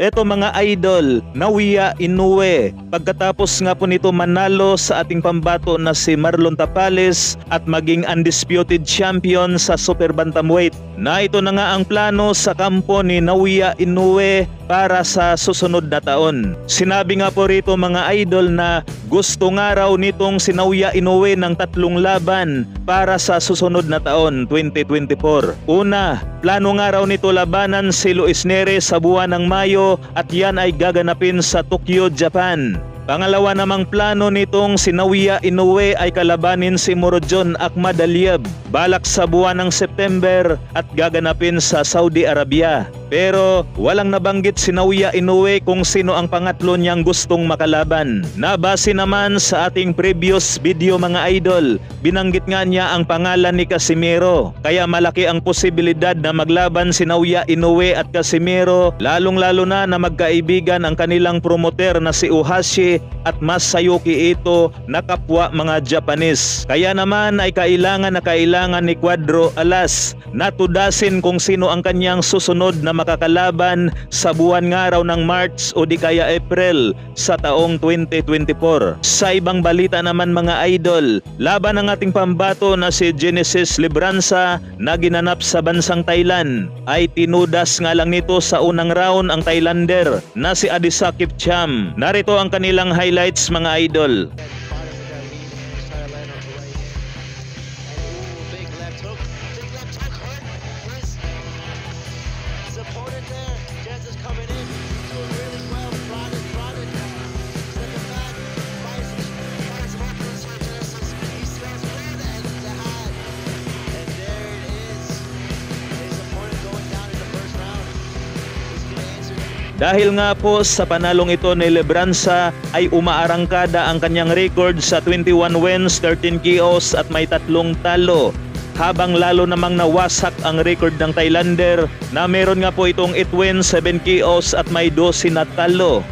Eto mga idol, Naoya Inoue. Pagkatapos nga po nito manalo sa ating pambato na si Marlon Tapales at maging undisputed champion sa super bantamweight. Na ito na nga ang plano sa kampo ni Naoya Inoue para sa susunod na taon. Sinabi nga po rito mga idol na gusto nga raw nitong si Naoya Inoue ng 3 laban para sa susunod na taon 2024. Una, plano nga raw nito labanan si Luis Neres sa buwan ng Mayo at yan ay gaganapin sa Tokyo, Japan. Pangalawa namang plano nitong si Naoya Inoue ay kalabanin si Murodjon Akhmadaliev balak sa buwan ng September at gaganapin sa Saudi Arabia. Pero walang nabanggit si Naoya Inoue kung sino ang pangatlo niyang gustong makalaban. Nabase naman sa ating previous video mga idol, binanggit nga niya ang pangalan ni Casimero. Kaya malaki ang posibilidad na maglaban si Naoya Inoue at Casimero, lalong-lalo na magkaibigan ang kanilang promoter na si Ohashi at Masayuki Ito na kapwa mga Japanese. Kaya naman ay kailangan ni Cuadro Alas na tudasin kung sino ang kanyang susunod na makakalaban sa buwan nga raw ng March o di kaya April sa taong 2024. Sa ibang balita naman mga idol, laban ng ating pambato na si Genesis Libranza na ginanap sa bansang Thailand ay tinudas nga lang nito sa unang round ang Thailander na si Adisakif Cham. Narito ang kanilang highlights mga idol. Dahil nga po sa panalong ito ni Libranza ay umaarangkada ang kanyang record sa 21 wins, 13 KOs at may 3 talo. Habang lalo namang nawasak ang record ng Thailander na meron nga po itong 8 wins, 7 KOs at may 12 na talo.